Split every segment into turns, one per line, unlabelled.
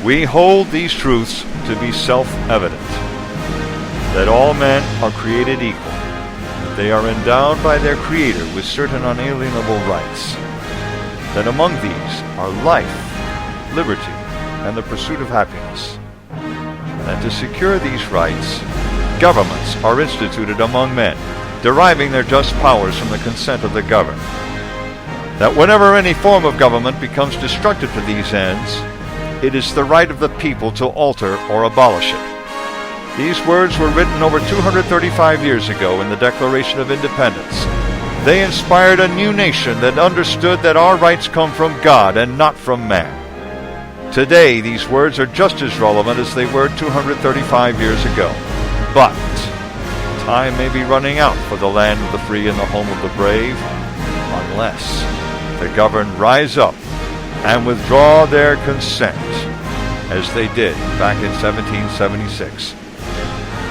We hold these truths to be self-evident, that all men are created equal, that they are endowed by their Creator with certain unalienable rights, that among these are life, liberty, and the pursuit of happiness, and that to secure these rights, governments are instituted among men, deriving their just powers from the consent of the governed, that whenever any form of government becomes destructive to these ends, it is the right of the people to alter or abolish it. These words were written over 235 years ago in the Declaration of Independence. They inspired a new nation that understood that our rights come from God and not from man. Today, these words are just as relevant as they were 235 years ago. But time may be running out for the land of the free and the home of the brave, unless the governed rise up and withdraw their consent, as they did back in 1776.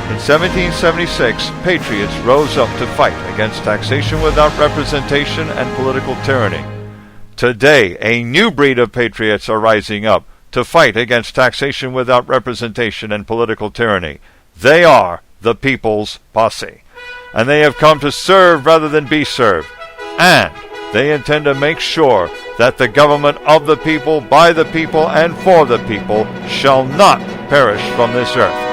In 1776, patriots rose up to fight against taxation without representation and political tyranny. Today, a new breed of patriots are rising up to fight against taxation without representation and political tyranny. They are the People's Posse, and they have come to serve rather than be served, and they intend to make sure that the government of the people, by the people, and for the people shall not perish from this earth.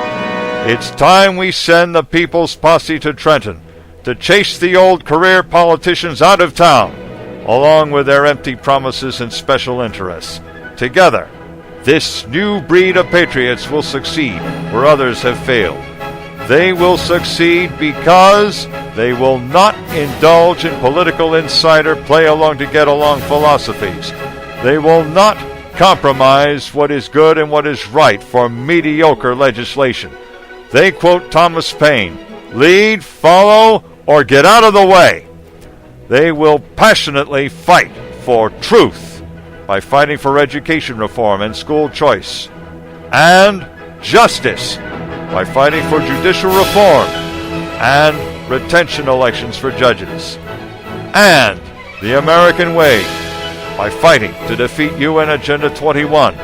It's time we send the People's Posse to Trenton to chase the old career politicians out of town, along with their empty promises and special interests. Together, this new breed of patriots will succeed where others have failed. They will succeed because they will not indulge in political insider play-along-to-get-along philosophies. They will not compromise what is good and what is right for mediocre legislation. They quote Thomas Paine, "Lead, follow, or get out of the way." They will passionately fight for truth by fighting for education reform and school choice, and justice by fighting for judicial reform and retention elections for judges, and the American way by fighting to defeat UN Agenda 21,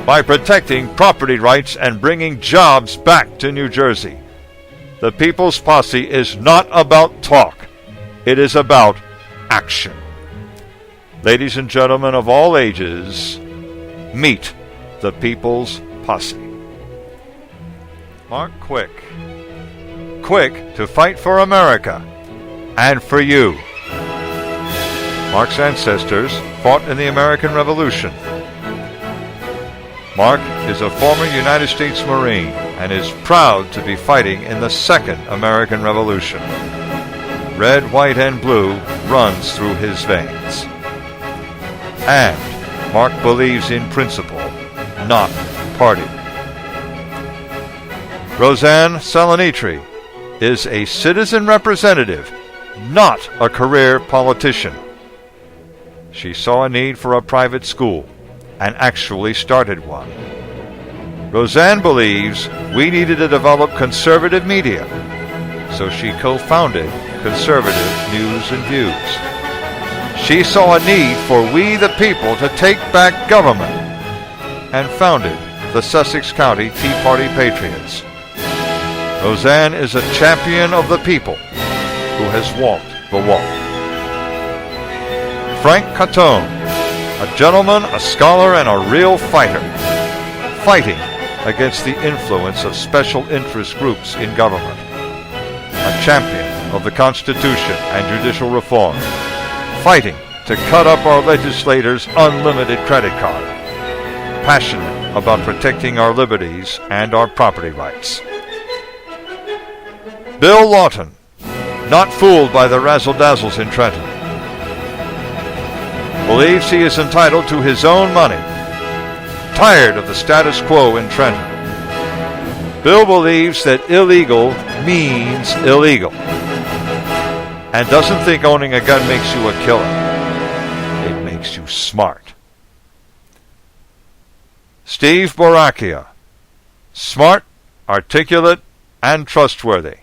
by protecting property rights and bringing jobs back to New Jersey. The People's Posse is not about talk. It is about action. Ladies and gentlemen of all ages, meet the People's Posse. Mark Quick. Quick to fight for America and for you. Mark's ancestors fought in the American Revolution. Mark is a former United States Marine and is proud to be fighting in the Second American Revolution. Red, white, and blue runs through his veins. And Mark believes in principle, not party. RoseAnn Salanitri is a citizen representative, not a career politician. She saw a need for a private school and actually started one. RoseAnn believes we needed to develop conservative media, so she co-founded Conservative News and Views. She saw a need for we the people to take back government and founded the Sussex County Tea Party Patriots. RoseAnn is a champion of the people who has walked the walk. Frank Catone, a gentleman, a scholar, and a real fighter, fighting against the influence of special interest groups in government. A champion of the Constitution and judicial reform, fighting to cut up our legislators' unlimited credit card, passionate about protecting our liberties and our property rights. Bill Lawton, not fooled by the razzle-dazzles in Trenton, believes he is entitled to his own money, tired of the status quo in Trenton. Bill believes that illegal means illegal, and doesn't think owning a gun makes you a killer. It makes you smart. Steve Boracchia, smart, articulate, and trustworthy,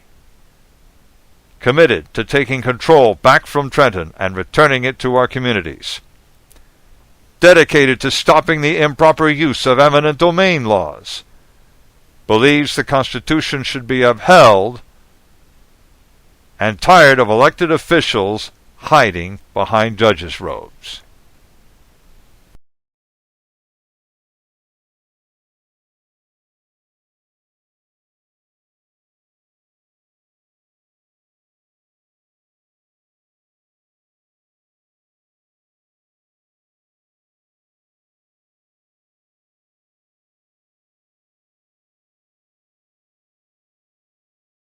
committed to taking control back from Trenton and returning it to our communities. dedicated to stopping the improper use of eminent domain laws, believes the Constitution should be upheld, and tired of elected officials hiding behind judges' robes.